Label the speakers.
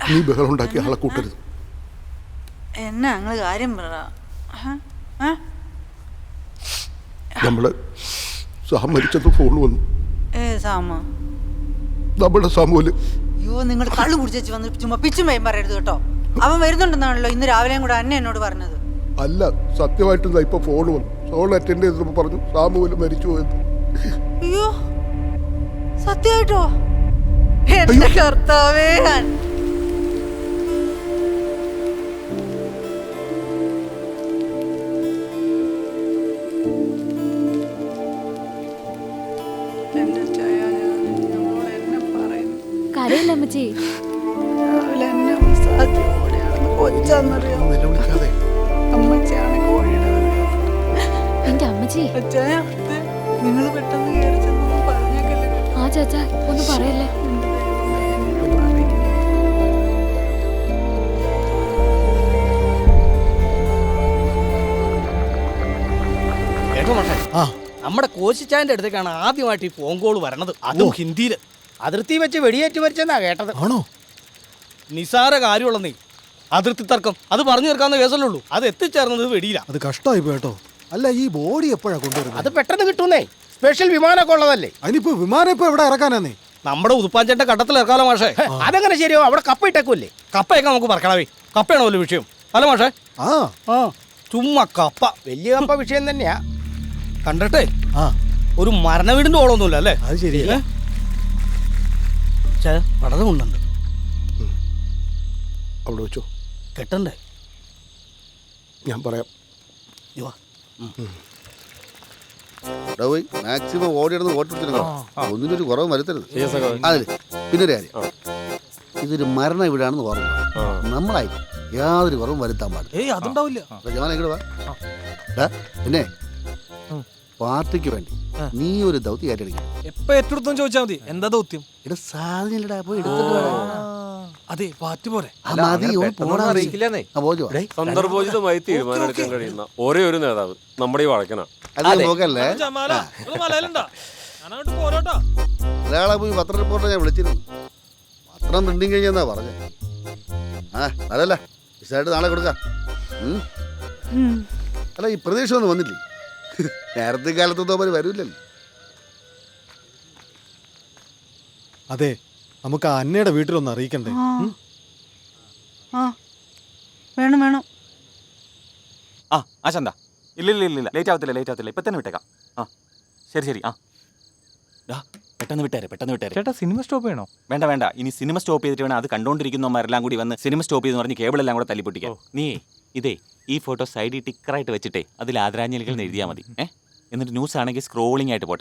Speaker 1: നീ ബഹളം ഉണ്ടാക്കി ആളെ കൂട്ടരുത്.
Speaker 2: എന്നാ ഞങ്ങള് കാര്യം പറ.
Speaker 1: നമ്മള് സാം മരിച്ചത് ഫോൺ വന്നു.
Speaker 2: സാമ
Speaker 1: നമ്മുടെ സാമൂല്.
Speaker 2: അയ്യോ നിങ്ങൾ കള്ളു കുടിച്ചു വന്ന് ചുമ്മാ പിച്ചും ഭയം പറയരുത് കേട്ടോ. അവൻ വരുന്നുണ്ടെന്നാണല്ലോ ഇന്ന് രാവിലെയും കൂടെ അന്നെ എന്നോട് പറഞ്ഞത്.
Speaker 1: അല്ല, സത്യമായിട്ടും ഇപ്പൊ ഫോൺ വന്നു. ഫോൺ അറ്റൻഡ് ചെയ്തപ്പോ പറഞ്ഞു സാമൂല് മരിച്ചു പോയത്.
Speaker 2: അയ്യോ സത്യമായിട്ടോ? എന്റെ കർത്താവേ.
Speaker 3: കരയില്ല അമ്മച്ചി.
Speaker 2: രാവിലെ എന്നെ സാധ്യതയോടെയാണെന്ന് കൊച്ചാന്നറിയാം. അമ്മച്ചാണ് കോഴിയുടെ.
Speaker 3: എന്റെ അമ്മച്ചി
Speaker 2: നിങ്ങൾ പെട്ടെന്ന് കയറി ചെന്നൊന്നും പറഞ്ഞേക്കല്ലേ.
Speaker 3: ആ ചാച്ചാ ഒന്നും പറയല്ലേ.
Speaker 4: നമ്മുടെ കോശിച്ചാന്റെ അടുത്തേക്കാണ് ആദ്യമായിട്ട് ഈ ഫോൺ കോൾ വരണത്. അതും ഹിന്ദിയില്. അതിർത്തി വെച്ച് വെടിയേറ്റ് മരിച്ചെന്നാ കേട്ടത്.
Speaker 5: ആണോ?
Speaker 4: നിസാര കാര്യമുള്ളന്നേ. അതിർത്തി തർക്കം അത് പറഞ്ഞു തീർക്കാവുന്ന കേസല്ലേ ഉള്ളൂ. അത് എത്തിച്ചേർന്നത് വെടിയില്ല.
Speaker 5: അത് കഷ്ടമായി പോട്ടോ. അല്ല, ഈ ബോഡി എപ്പോഴാ കൊണ്ടുവരുന്നത്?
Speaker 4: അത് പെട്ടെന്ന് കിട്ടുന്നേ. സ്പെഷ്യൽ വിമാനമൊക്കെ ഉള്ളതല്ലേ.
Speaker 5: അതിനിപ്പോ വിമാനം ഇപ്പൊ എവിടെ ഇറക്കാനാന്നേ?
Speaker 4: നമ്മുടെ ഉതുപ്പാഞ്ചേട്ട കട്ടത്തിൽ ഇറക്കാലോ മാഷേ. അതെങ്ങനെ ശരിയോ? അവിടെ കപ്പ ഇട്ടേക്കുമല്ലേ. കപ്പയൊക്കെ നമുക്ക് പറക്കണവേ. കപ്പയാണോ വലിയ വിഷയം? അല്ല മാഷേ?
Speaker 5: ആ
Speaker 4: ചുമ്മാ കപ്പ വലിയ കപ്പ വിഷയം തന്നെയാ. കണ്ടിട്ടേ
Speaker 5: ആ
Speaker 4: ഒരു മരണ വീടിന്റെ ഓളൊന്നുമില്ല അല്ലേ?
Speaker 5: അത് ശരിയല്ലേ.
Speaker 4: വളരെ ഉണ്ടുണ്ട്.
Speaker 1: അവിടെ വെച്ചോ.
Speaker 4: കെട്ടണ്ടേ?
Speaker 1: ഞാൻ പറയാം.
Speaker 6: മാക്സിമം ഓടിയിടുന്ന ഓട്ടിച്ചിരുന്നോ, ഒന്നിനൊരു കുറവ് വരുത്തരുത്. അതില് പിന്നെ ഒരു കാര്യം, ഇതൊരു മരണ വീടാണെന്ന് ഓർമ്മ. നമ്മളായി യാതൊരു കുറവും വരുത്താൻ പാടില്ല.
Speaker 4: അതുണ്ടാവില്ല.
Speaker 6: പിന്നെ പാർട്ടിക്ക് വേണ്ടി നീ ഒരു ദൗത്യം ഏറ്റെടുക്കും.
Speaker 7: എപ്പോ ഏറ്റെടുത്തു ചോദിച്ചാൽ മതി. എന്താ ദൗത്യം?
Speaker 6: ഇവിടെ സാധനമില്ലടാ, പോയി എടുത്തിട്ട്.
Speaker 7: അതെ, പാർട്ടി പോലെ
Speaker 8: സന്ദർഭോചിതമായി തീരുമാനമെടുക്കാൻ കഴിയുന്ന ഒരേ ഒരു നേതാവ് നമ്മുടെ ഈ വഴക്കനാ.
Speaker 6: ഒരാളെ പോയി പത്ര റിപ്പോർട്ടർ ഞാൻ വിളിച്ചിരുന്നു. പത്രം പ്രിന്റിങ് കഴിഞ്ഞാ പറഞ്ഞേ. അതല്ല വിശദമായിട്ട് നാളെ കൊടുക്കാം. അല്ല, ഈ പ്രതീക്ഷ ഒന്നും വന്നില്ലേ? നേരത്തെ കാലത്തൊന്നും വരൂല്ലല്ലോ.
Speaker 5: അതെ, നമുക്ക് ആ അന്നയുടെ വീട്ടിലൊന്ന് അറിയിക്കണ്ടേ?
Speaker 2: വേണം വേണം.
Speaker 9: ആശാന്താ, ഇല്ല ലേറ്റ് ആവത്തില്ല. ഇപ്പൊ തന്നെ വിട്ടേക്കാം. ശരി. പെട്ടെന്ന് വിട്ടേരെ.
Speaker 7: ചേട്ടാ, സിനിമ സ്റ്റോപ്പ് ചെയ്യണോ?
Speaker 9: വേണ്ട. ഇനി സിനിമ സ്റ്റോപ്പ് ചെയ്തിട്ട് വേണം അത് കണ്ടോണ്ടിരിക്കുന്നവരെല്ലാം കൂടി വന്ന് സിനിമ സ്റ്റോപ്പ് ചെയ്തെന്ന് പറഞ്ഞ് കേബിളെല്ലാം കൂടെ തല്ലിപ്പൊട്ടിക്കാം. നീ ഈ ഫോട്ടോ സൈഡിൽ ടിക്കറായിട്ട് വെച്ചിട്ടേ അതിൽ ആദരാഞ്ജലികൾ എഴുതിയാൽ മതി. എന്നിട്ട് ന്യൂസ് ആണെങ്കിൽ സ്ക്രോളിംഗ് ആയിട്ട് പോട്ടെ.